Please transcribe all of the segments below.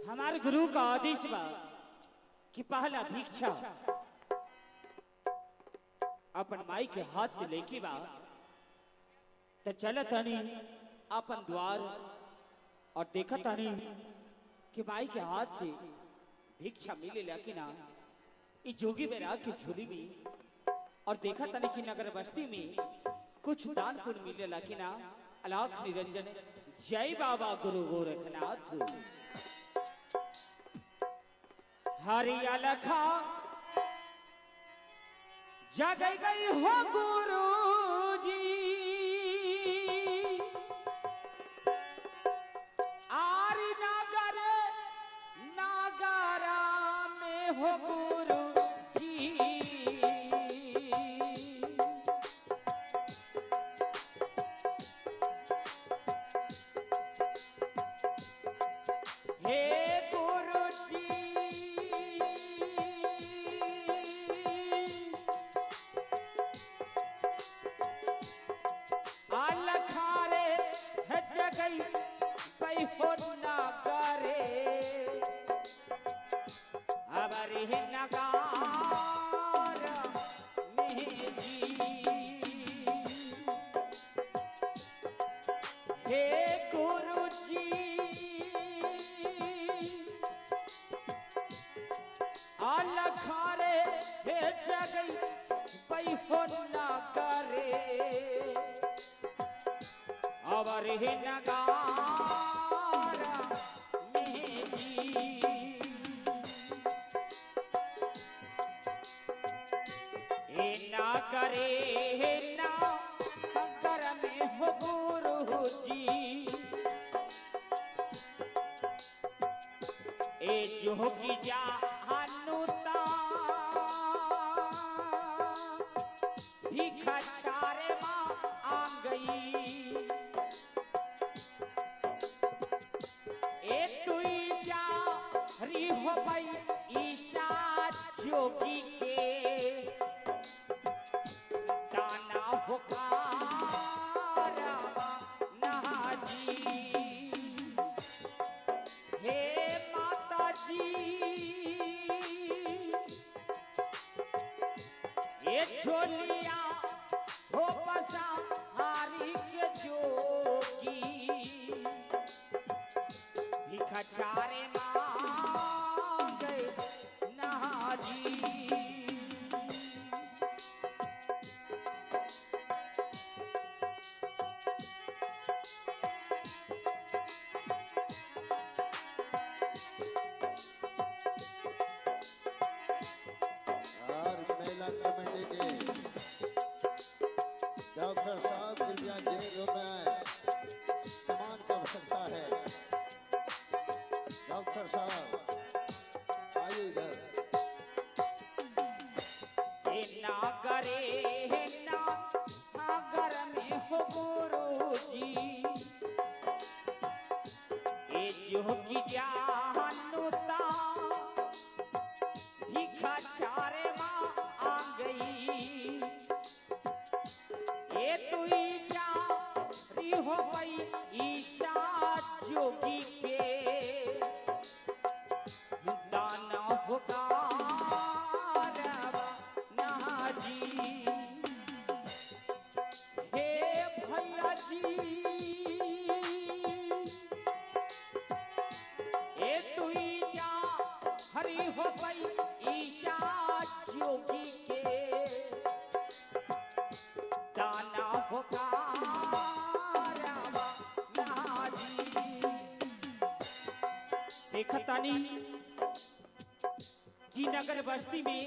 हमारे गुरु का आदेश बा कि पहला भिक्षा अपन माई के हाथ से लेके बा तो चलत तनी अपन द्वार और देखा तनी कि माई के हाथ से भिक्षा मिले कि ना ये जोगी बेरा की झोली में और देखा तनी कि नगर बस्ती में कुछ दान पुण्य मिले कि ना। अलाख निरंजन जय बाबा गुरु गोरखनाथ। हरिया लखा जग गई हो गुरु जी आरी नगर नागरा में हो गुरु जी। हे गुरु जी अलखारे है जगई पई हो ना करे अबरी नगार में जी। हे गुरु जी अलखारे हे जगई पई हो ना करे अबर हे नगार में जी। हे ना करे हे ना कर में हो गुरु जी। ए जो की जा हनुता भिखा छारे माँ आ गई। हरी हो भाई ईशा जोगी के दाना होकार नाजी। हे माता जी ये छोलिया हो बसा हारी के जोगी भिखा चारे डॉक्टर साहब कृपया जेल में सामान की आवश्यकता है। डॉक्टर साहब आइए इधर। ना करे ना घर में हो गुरु जी। ये जो की जानुता भिखा छारे माँ आ गई। ये तू जा री हो गई ईशा जोगी के दाना होकार नाजी। हे भैया जी ये तू जा हरी हो गई ईशा जोगी के दाना होकार नाजी। देखतानी कि नगर बस्ती में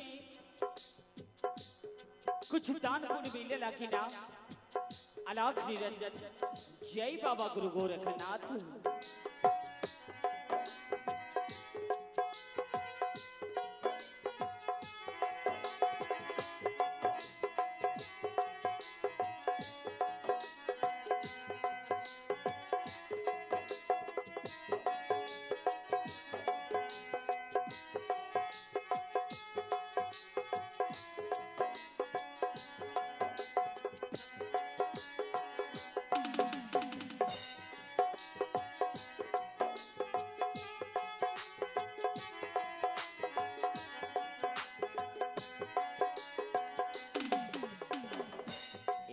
कुछ दान पुण्य मिलेला कि ना। अलाख निरंजन जय बाबा गुरु गोरखनाथ।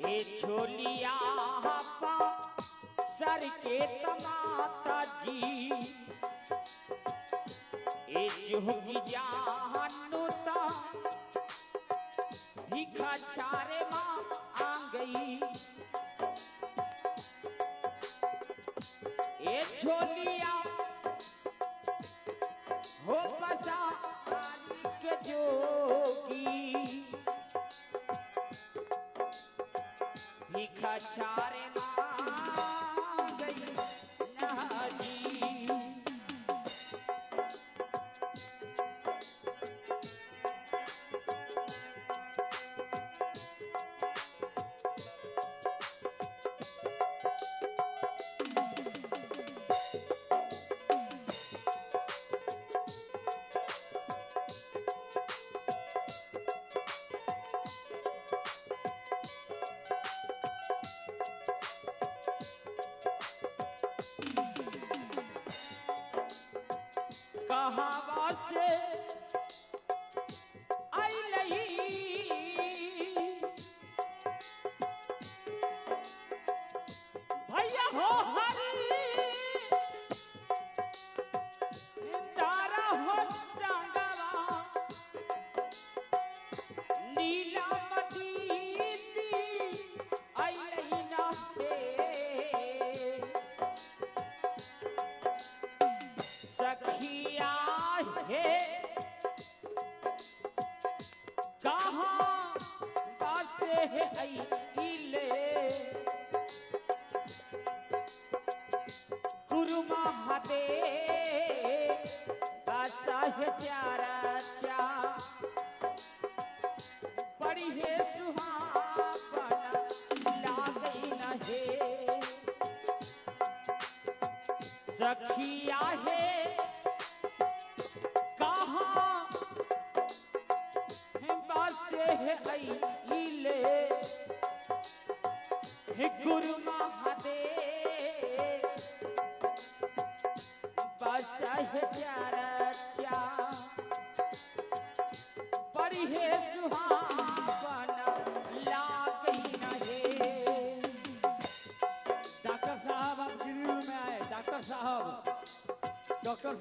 ए छोलिया पा सर के तमाता जी ए जोगी जानूता भिखा छारे माँ आ गई ए छोलिया हो पसा के जोगी भिखा छारे माँ आ गई नाजी कहावा से आई नहीं भैया हो हरी तारा हो संगवा नीलामती आई नहीं ना सखिया है कहाँ बासे है इले गुरु महादे बासा है चारा चा बड़ी है सुहावना लागई न है सखिया है इले गुरु महादेव बासा है चारा चा बड़ी है सुहावना लागई न है डॉक्टर साहब आप गिरी रूम में आए। डॉक्टर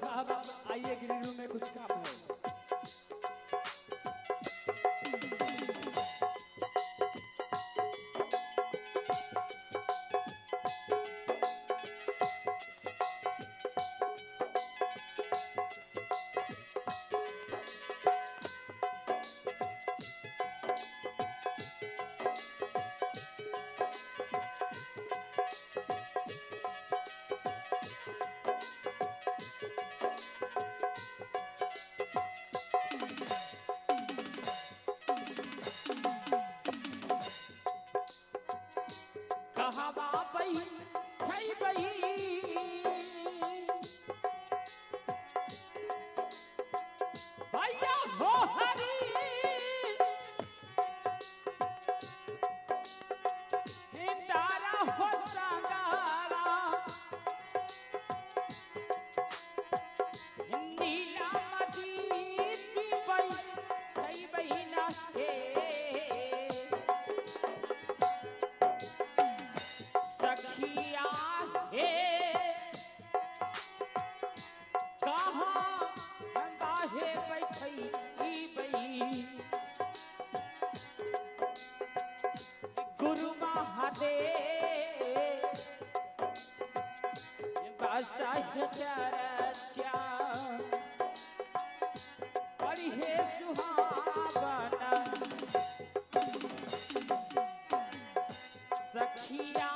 साहब आप आइए गिरी रूम में कुछ काम है। कहवा बही थई बही भैया हो हरी तारा हो संगारा नीलामती बही थई बही ना सखिया है कहाँ बाहे बैठई बई गुरु महादेव बासा चरचा बड़ी है सुहावना सखिया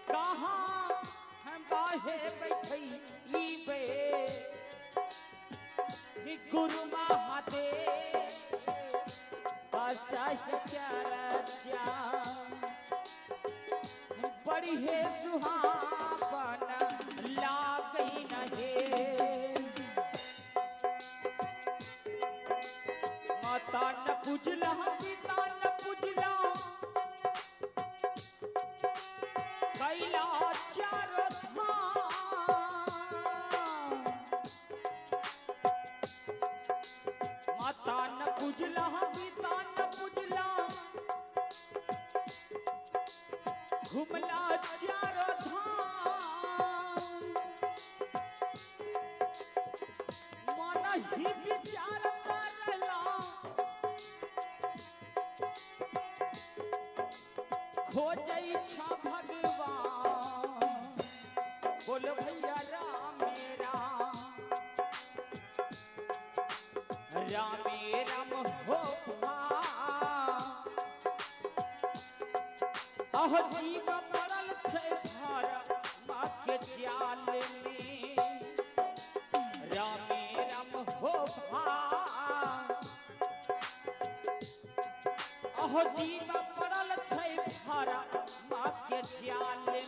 कहाँ हम बाहे बैठई बे गुरु महादेव बासा चरचा बड़ी है सुहावना लागई न है माता न पूजला पिता न पूजला कैला चारो माता न पूजला पिता न पूजला घुमला चारों धाम मन ही विचार करला खोजै छ भगवान बोल भैया राम रामे राम हो अह जीव पड़ल छै घर माँ के जाल में रामे राम हो अह जीव पड़ल छै घर माँ के जाल में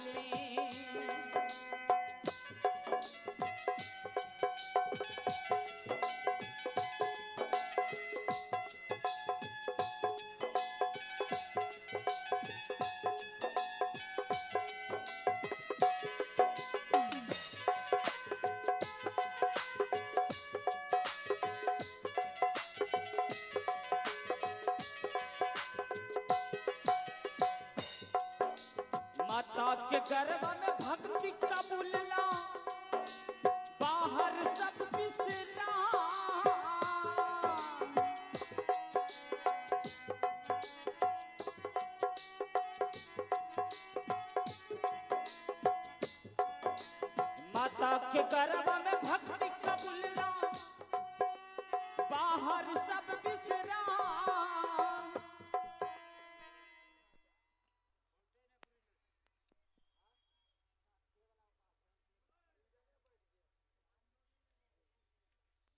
माता के गर्भ में भक्ति कबूलला बाहर सब बिसरा माता के गर्भ में भक्ति कबूलला बाहर सब बिसरा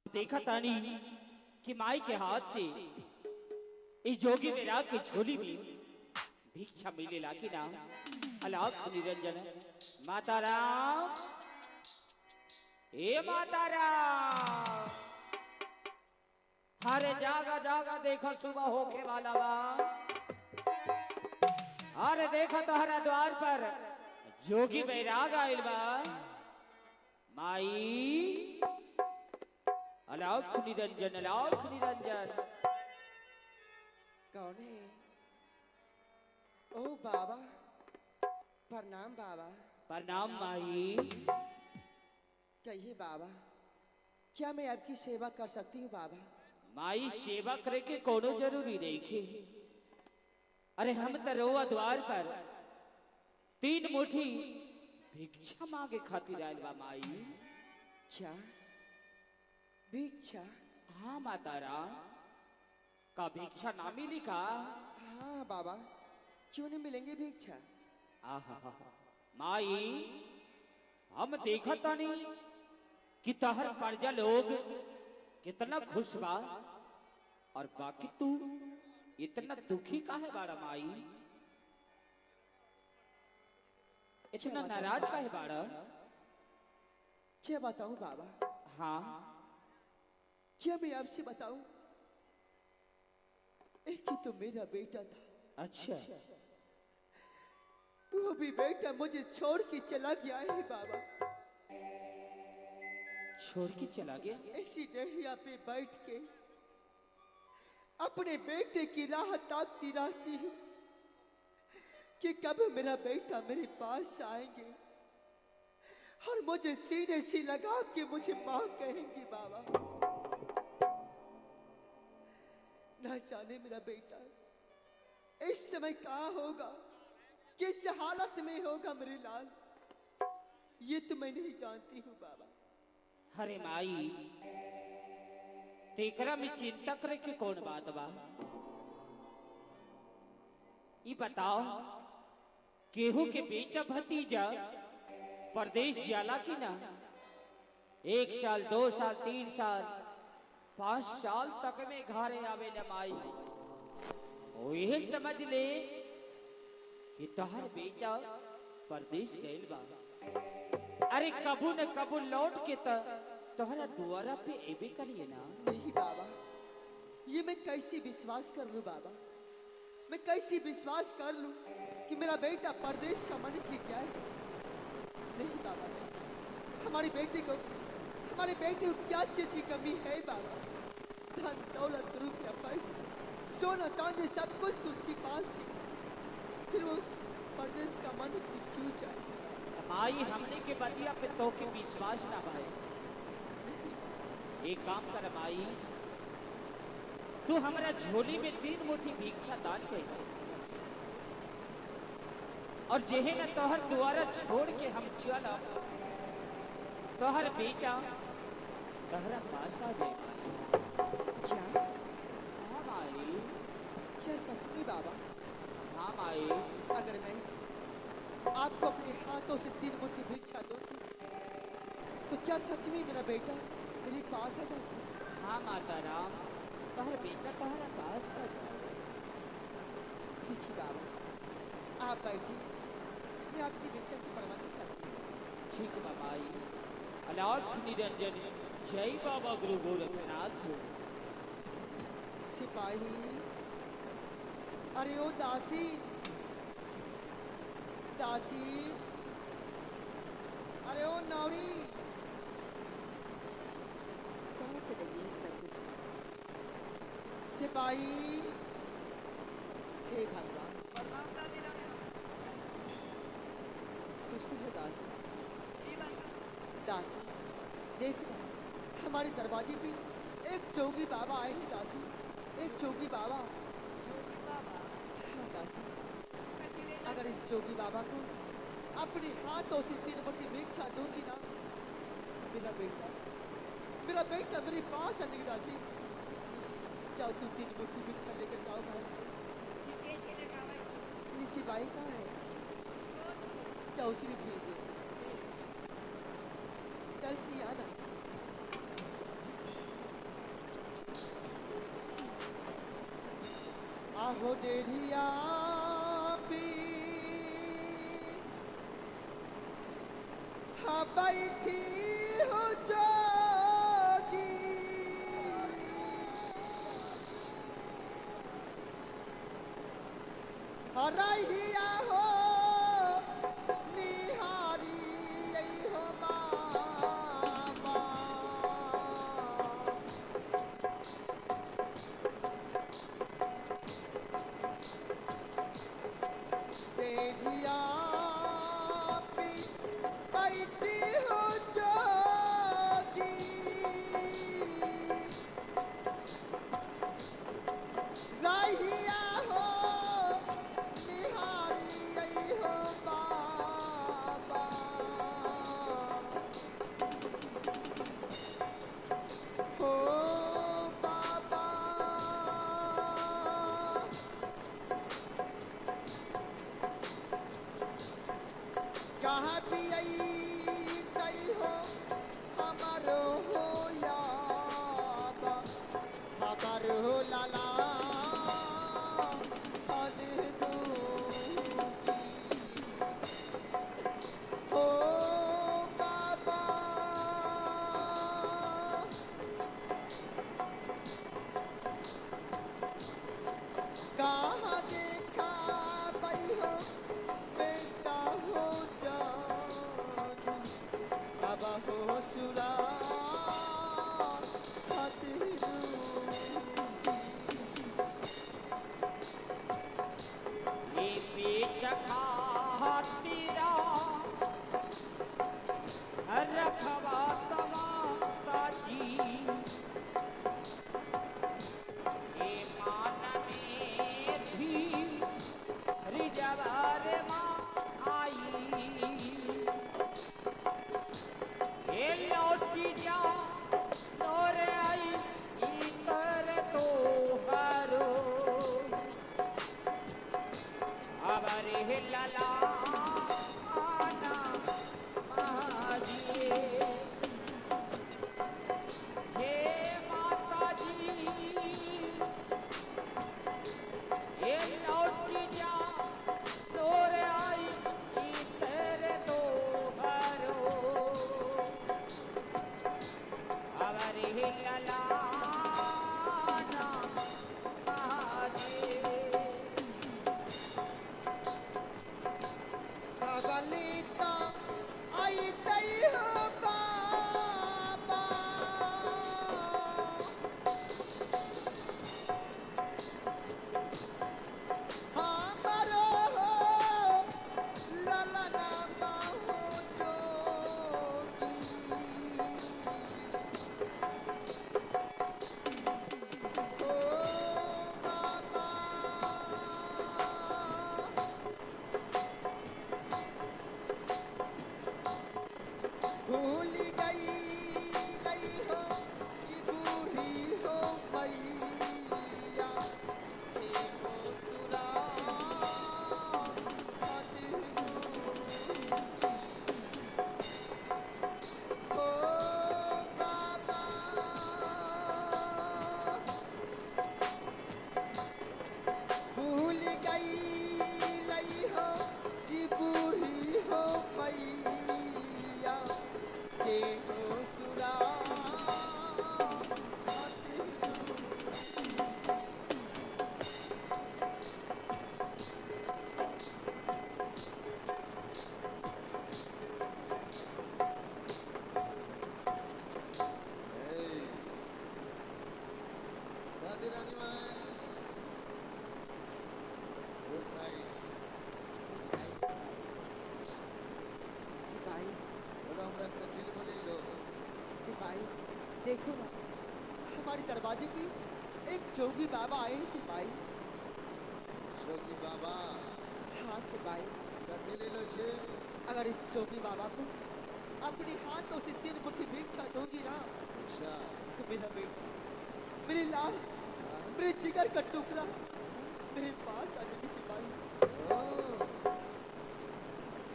देखा तानी कि माई के हाथ से इस जोगी मेरा के झोली में भिक्षा मिले लाकी ना अलाप निरंजन माता राम ए माता राम हरे जागा जागा देखा सुबह होके वाला बा अरे देखा तोहरा द्वार पर जोगी बैराग आइल बा माई अलाख निरंजन अलाख निरंजन कौन है? ओ बाबा, प्रणाम बाबा। प्रणाम माई। कहिए बाबा, क्या मैं आपकी सेवा कर सकती हूँ बाबा? माई सेवा करे के कोनो जरूरी नहीं खे। अरे हम तो रोआ द्वार पर 3 मुट्ठी भिक्षा मांगे खातिर आयल बा माई। क्या भिक्षा? हाँ माता राम, का भिक्षा ना मिली का? हाँ बाबा, क्यों नहीं मिलेंगे भिक्षा? आहा माई, हम देखा तानी कि तहर प्रजा लोग कितना खुश बा और बाकी तू इतना दुखी काहे बाड़ा माई? इतना नाराज काहे बाड़ा? क्या बताऊं बाबा? हाँ क्या मैं आपसे बताऊं? एक ही तो मेरा बेटा था। अच्छा, वो भी बेटा मुझे छोड़ के चला गया है बाबा। छोड़ के चला गया? ऐसी डहिया पे बैठ के अपने बेटे की राह ताकती रहती हूँ कि कब मेरा बेटा मेरे पास आएंगे और मुझे सीने से लगा के मुझे माँ कहेंगे बाबा। ना जाने मेरा बेटा इस समय कहाँ होगा, किस हालत में होगा मेरे लाल, ये तो मैं नहीं जानती हूँ बाबा। अरे माई, तेकरा में चिंता करे के कौन बात बा? ये बताओ, केहू के बेटा भतीजा परदेश जाला की ना? 1 साल 2 साल 3 साल 5 साल तक में घरे आवे न माई। ओ ये समझ ले कि तोहर बेटा परदेश गइल बा। अरे कबू न कबू लौट के तोहरा द्वारा पे एबे करिए ना। नहीं बाबा, ये मैं कैसे विश्वास कर लूं बाबा? मैं कैसे विश्वास कर लूं कि मेरा बेटा परदेश का मन की क्या है? नहीं बाबा, नहीं। हमारे बेटे को क्या चीज की कमी है बाबा? धन दौलत रुपया पैसा सोना चांदी सब कुछ तो उसके पास है, परदेश का मन क्यों जाए? माई हमने के बतिया पे तो के विश्वास ना भाई। एक काम कर माई, तू हमारा झोली में 3 मुट्ठी भिक्षा दान कर, और जेहे न तोहर द्वारा छोड़ के हम चल तोहर बेटा तोहरा पास आ जाए। क्या? हाँ माई, क्या सच में बाबा? हाँ माई। अगर मैं आपको अपने हाथों से 3 मुट्ठी भिक्षा दूंगी तो क्या सच में मेरा बेटा मेरे पास आ जाएगा? हाँ माता राम, तोहर बेटा तोहरा पास आ जाए। ठीक है बाबा, आप बैठिए, मैं आपकी भिक्षा की परवाह नहीं करती। ठीक है माई। अलाख निरंजन जय बाबा गुरु गोरखनाथ। सिपाही, अरे ओ दासी, दासी, अरे ओ नौरी, कहाँ चले गए सबके सब? सिपाही, हे भगवान, खुशी हो दासी, दासी, देख रहा हमारे दरवाजे पे एक जोगी बाबा आए हैं दासी, एक जोगी बाबा। हाँ दासी, अगर इस जोगी बाबा को अपने हाथों से 3 मुट्ठी भिक्षा दूंगी ना, मेरा बेटा मेरे पास आ जाएगा दासी। जाओ तू 3 मुट्ठी भिक्षा लेकर जाओ घर से। ये सिपाही कहाँ है? जाओ उसी में भेज दे। चल सिया ना। आहो डेढ़िया पी हाँ बैठी हो जोगी, हरहिया हो निहारी यही हो बाबा। डेढ़िया पी बैठी हो जोगी, रहिया हो निहारी यही हो बाबा। हो बाबा, कहाँ भी आई गई हो हमारो हो याद, हमारो लाला हो बाबा। कहाँ देखा बई हो बेटा हो जानू, बाबा हो सुरा ये पेट खातिरा रखवा तवा जी, ये मान में भी रिजवार माँ आई, ये लौटी जा नोर आई इतर तो हरो, अबरे लला आना माजिए। हे माता जी, ये लौटी जा नोर आई इतर तो हरो, अबरे लला आना माजिए। बलिता आई तई हो बाबा। हमारो हो दादी रानी माँ गुड नाइट। सिपाही बोलो हमरा के दिल बोले लो। सिपाही देखो ना, हमारे दरवाजे पे एक जोगी बाबा आए हैं सिपाही। जोगी बाबा हाँ सिपाही, कथी ले लो छे? अगर इस जोगी बाबा को अपने हाथों से 3 मुट्ठी भिक्षा दूंगी ना, अच्छा तो मेरा बेटा, मेरी लाल, मेरे जिगर का टुकड़ा मेरे पास आ जाएगी सिपाही। ओ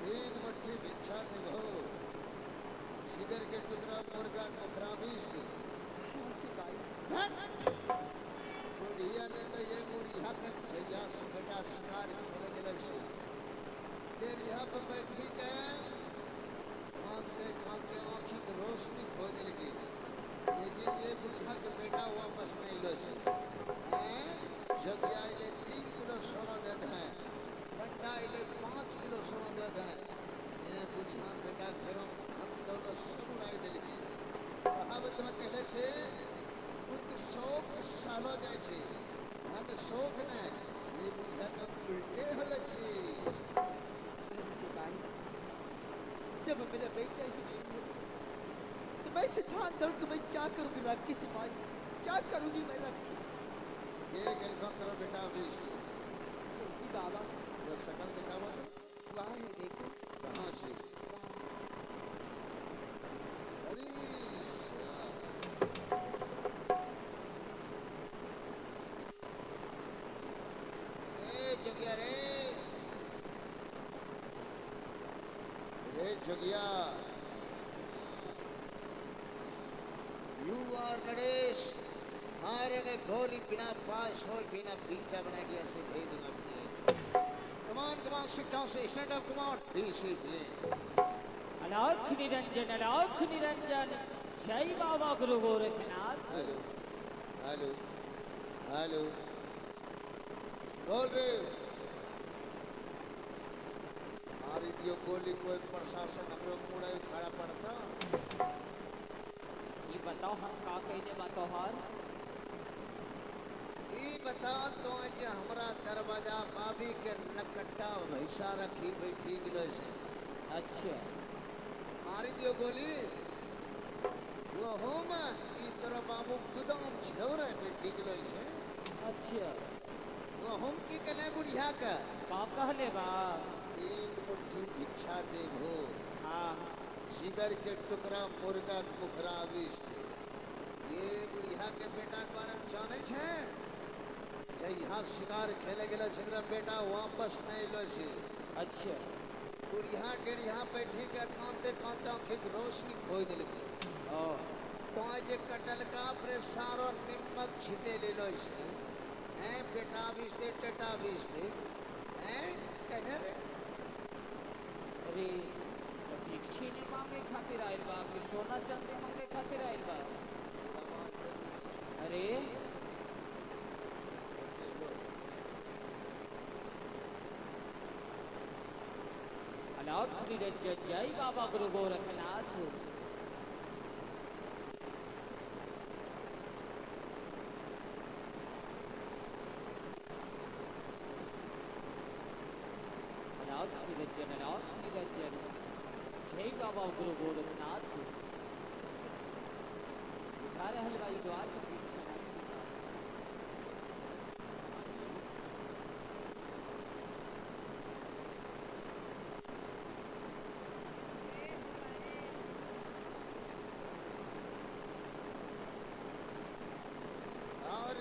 3 मुट्ठी भिक्षा दो, जिगर के टुकड़ा मुर्गा नखरा बीस। हाँ सिपाही। बुढ़िया ने तो ये बुढ़िया का जैया सुखटा शिकार खेले गेल छे। देर यहाँ पे बैठी के कांपते कांपते आँखी की रोशनी खो दिलगी, लेकिन ये बुढ़िया के बेटा वापस नहीं लो छे। जगिया इले 3 किलो सोना देते हैं, बंडा इले 5 किलो सोना देते हैं। ये बुढ़िया बेटा घरों हम दौलत सब उड़ाई दिलगी। कहावत में कहले छे बुद्ध शौक सालो जाए छे, यहाँ के शौक ने ये बुढ़िया के उल्टे होले छे। सिपाही, जब मेरा बेटा ही नहीं है, तो मैं सिद्धांत दल को मैं क्या करूंगी रखी सिपाही, क्या करूंगी मैं रखी? ये गलबा करो बेटा बीस जोगी बाबा जो सकल दिखावा तो वहाँ है, देखो। कहाँ छे? अरे जोगिया रे, रे जोगिया, यू आर गणेश, मारे गए गोली बिना पास और बिना बीचा बना के ऐसे भेज दूंगा अपने। कमान कमान सिट डाउन से स्टैंड अप कमान डिसिप्लिन। अलाख निरंजन जय Baba Guru Gorakhnath. Hello hello hello बोल रहे हो? मारी दियो गोली, कोई प्रशासन हमरो मुड़े खड़ा पड़ता। ये बताओ हम का कहने बातो हार? ई बता तो जे हमरा दरवाजा बाबी के नकट्टा भैसा रखी बैठी गेलो छे। अच्छा मारी दियो गोली वो होम ई तोरा बाबू गुदाम छिलौरे बैठी गेलो छे। अच्छा वो हम की कने बुढ़िया का का कहले बा? 3 मुट्ठी भिक्षा देबो, हाँ जिगर के टुकड़ा मुर्गा मुखरा बीस दे। ये बुढ़िया के बेटा के बारे में जाने छे? जय यहाँ शिकार खेले गेलो छेकरा बेटा वापस नहीं लो छे। अच्छा बुढ़िया डेढ़िया बैठी के कांते कांते आँखी की रोशनी खो दिलगी। ओ तो जे कटलका पर सारो निमक छिटे ले लो छे। हैं बेटा बीस दे, टेटा बीस दे। हैं कहने रे अरे भिक्षी ने मांगे खातिर आइल बा कि सोना चांदी मांगे खातिर आइल बा? अरे अलाख निरंजन जय बाबा गुरु गोरखनाथ। अलाख निरंजन जय बाबा गुरु गोरखनाथ। उठा रहल बा ई द्वार के पीछे ना। और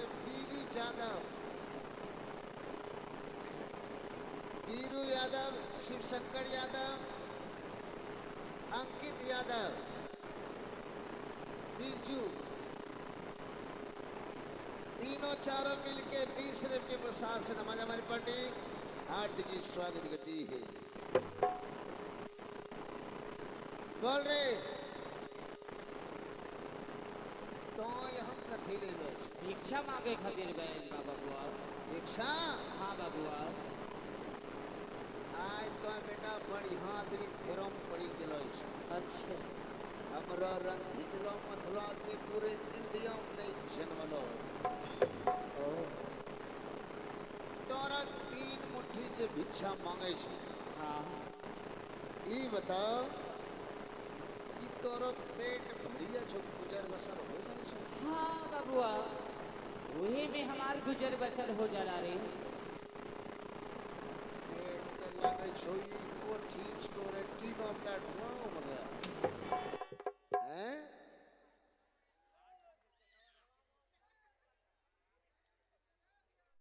वीरू यादव, शिव शंकर यादव, अंकित यादव, बिरजू, तीनों चारों मिलके 20 रुपये प्रसाद से नमाज हमारी पार्टी हार्दिक स्वागत करती है। बोल रहे खिले लो भिक्षा मांगे खातिर बैल बा बबुआ। भिक्षा हाँ बबुआ। आज तो बेटा बढ़िया आदमी फेरम पड़ी गेलो अच्छा। हमरा रंधिलो मथुरा के पूरे इंडिया में नहीं जन्मलो तोरा 3 मुट्ठी जे भिक्षा मांगे छे हाँ। ई बताओ कि तोरो पेट भरिया छो गुजर बसर हो जाए छो हाँ बबुआ, वही में हमार गुजर बसर हो जाला रे। पेट के लगे छो ई को ठीक तोरे तीनों प्लेटफॉर्म हो गया